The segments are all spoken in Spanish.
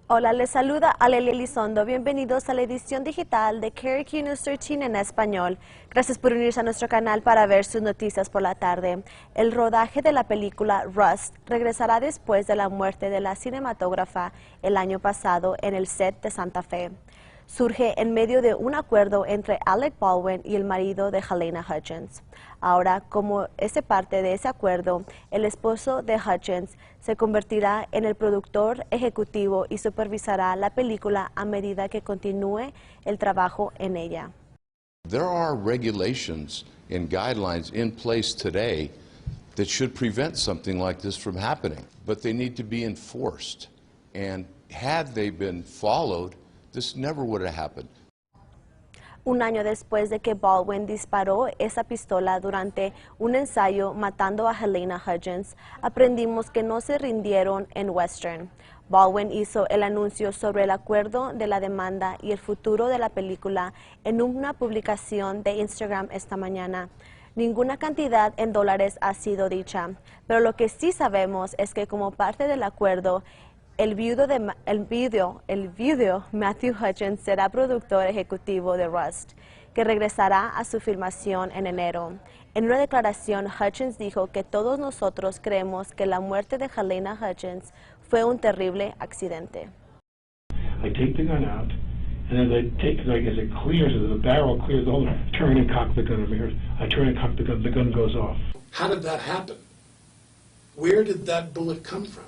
Hola, les saluda Alelia Elizondo. Bienvenidos a la edición digital de KRQ News 13 en español. Gracias por unirse a nuestro canal para ver sus noticias por la tarde. El rodaje de la película Rust regresará después de la muerte de la cinematógrafa el año pasado en el set de Santa Fe. Surge en medio de un acuerdo entre Alec Baldwin y el marido de Halyna Hutchins. Ahora, como es parte de ese acuerdo, el esposo de Hutchins se convertirá en el productor ejecutivo y supervisará la película a medida que continúe el trabajo en ella. There are regulations and guidelines in place today that should prevent something like this from happening, but they need to be enforced. And had they been followed, this never would have happened. Un año después de que Baldwin disparó esa pistola durante un ensayo matando a Halyna Hutchins, aprendimos que no se rindieron en Western. Baldwin hizo el anuncio sobre el acuerdo de la demanda y el futuro de la película en una publicación de Instagram esta mañana. Ninguna cantidad en dólares ha sido dicha, pero lo que sí sabemos es que como parte del acuerdo, el viudo Matthew Hutchins será productor ejecutivo de Rust, que regresará a su filmación en enero. En una declaración, Hutchins dijo que todos nosotros creemos que la muerte de Halyna Hutchins fue un terrible accidente. I take the gun out, and as as it clears, as the barrel clears the hole, I turn and cock the gun over here. I turn and cock the gun goes off. How did that happen? Where did that bullet come from?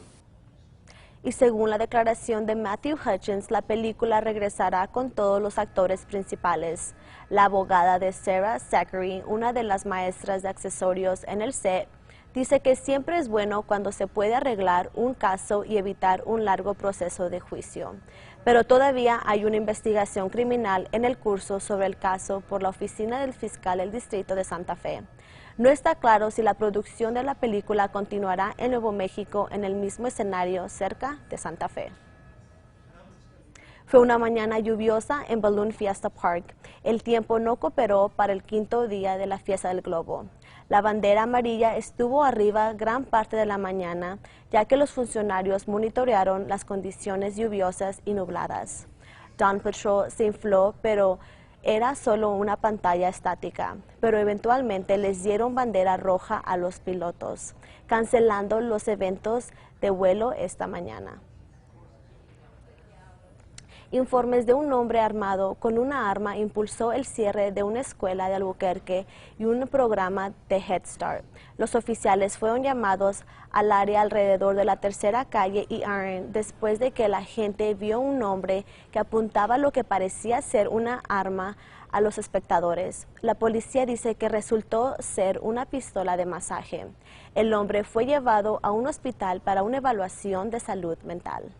Y según la declaración de Matthew Hutchins, la película regresará con todos los actores principales. La abogada de Sarah Zachary, una de las maestras de accesorios en el set, dice que siempre es bueno cuando se puede arreglar un caso y evitar un largo proceso de juicio. Pero todavía hay una investigación criminal en el curso sobre el caso por la oficina del fiscal del distrito de Santa Fe. No está claro si la producción de la película continuará en Nuevo México en el mismo escenario cerca de Santa Fe. Fue una mañana lluviosa en Balloon Fiesta Park. El tiempo no cooperó para el quinto día de la Fiesta del Globo. La bandera amarilla estuvo arriba gran parte de la mañana, ya que los funcionarios monitorearon las condiciones lluviosas y nubladas. Dawn Patrol se infló, pero era solo una pantalla estática, pero eventualmente les dieron bandera roja a los pilotos, cancelando los eventos de vuelo esta mañana. Informes de un hombre armado con una arma impulsó el cierre de una escuela de Albuquerque y un programa de Head Start. Los oficiales fueron llamados al área alrededor de la Tercera Calle y Aaron después de que la gente vio un hombre que apuntaba lo que parecía ser una arma a los espectadores. La policía dice que resultó ser una pistola de masaje. El hombre fue llevado a un hospital para una evaluación de salud mental.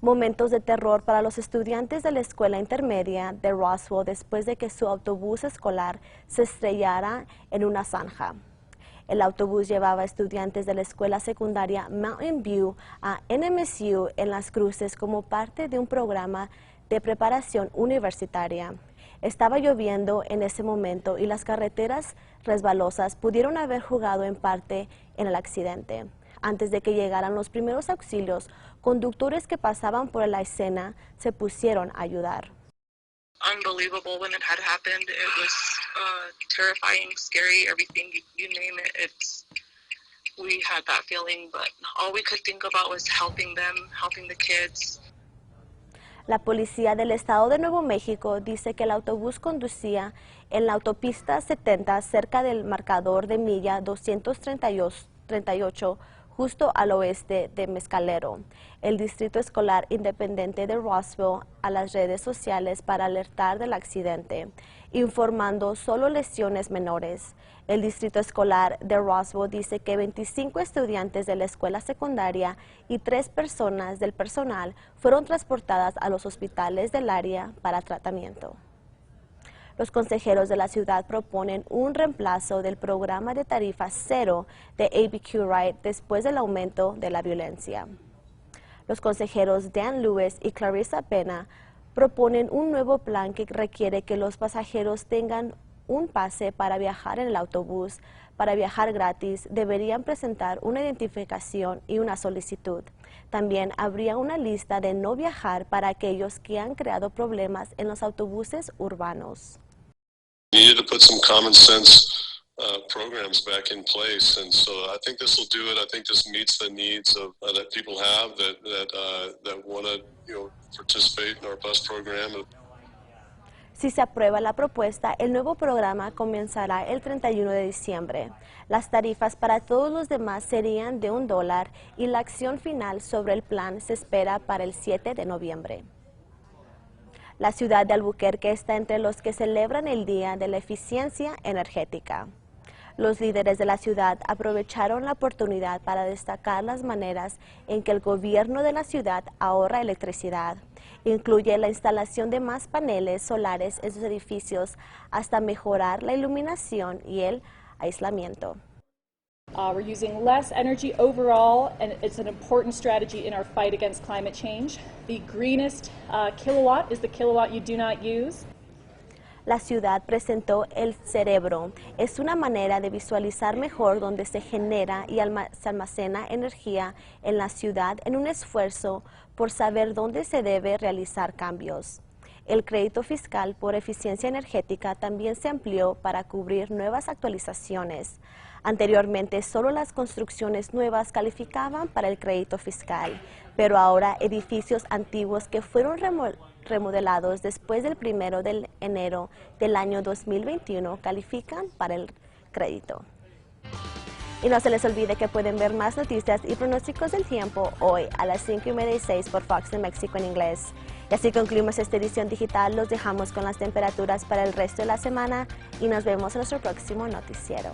Momentos de terror para los estudiantes de la escuela intermedia de Roswell después de que su autobús escolar se estrellara en una zanja. El autobús llevaba estudiantes de la escuela secundaria Mountain View a NMSU en Las Cruces como parte de un programa de preparación universitaria. Estaba lloviendo en ese momento y las carreteras resbalosas pudieron haber jugado en parte en el accidente. Antes de que llegaran los primeros auxilios, conductores que pasaban por la escena se pusieron a ayudar. Unbelievable when it had happened. It was terrifying, scary, everything, you name it. We had that feeling, but all we could think about was helping them, helping the kids. La policía del estado de Nuevo México dice que el autobús conducía en la autopista 70 cerca del marcador de milla 238 justo al oeste de Mescalero. El Distrito Escolar Independiente de Roswell a las redes sociales para alertar del accidente, informando solo lesiones menores. El Distrito Escolar de Roswell dice que 25 estudiantes de la escuela secundaria y 3 personas del personal fueron transportadas a los hospitales del área para tratamiento. Los consejeros de la ciudad proponen un reemplazo del programa de tarifa cero de ABQ Ride después del aumento de la violencia. Los consejeros Dan Lewis y Clarissa Pena proponen un nuevo plan que requiere que los pasajeros tengan un pase para viajar en el autobús. Para viajar gratis, deberían presentar una identificación y una solicitud. También habría una lista de no viajar para aquellos que han creado problemas en los autobuses urbanos. We needed to put some common sense programs back in place, and so I think this will do it. I think this meets the needs of that people have that want to participate in our bus program. Si se aprueba la propuesta, el nuevo programa comenzará el 31 de diciembre. Las tarifas para todos los demás serían de $1 y la acción final sobre el plan se espera para el 7 de noviembre. La ciudad de Albuquerque está entre los que celebran el Día de la Eficiencia Energética. Los líderes de la ciudad aprovecharon la oportunidad para destacar las maneras en que el gobierno de la ciudad ahorra electricidad. Incluye la instalación de más paneles solares en sus edificios hasta mejorar la iluminación y el aislamiento. We're using less energy overall, and it's an important strategy in our fight against climate change. The greenest kilowatt is the kilowatt you do not use. La ciudad presentó el cerebro. Es una manera de visualizar mejor dónde se genera y se almacena energía en la ciudad en un esfuerzo por saber dónde se debe realizar cambios. El crédito fiscal por eficiencia energética también se amplió para cubrir nuevas actualizaciones. Anteriormente, solo las construcciones nuevas calificaban para el crédito fiscal, pero ahora edificios antiguos que fueron remodelados después del 1 de enero del año 2021 califican para el crédito. Y no se les olvide que pueden ver más noticias y pronósticos del tiempo hoy a las 5:30 y 6 por Fox de México en inglés. Y así concluimos esta edición digital. Los dejamos con las temperaturas para el resto de la semana y nos vemos en nuestro próximo noticiero.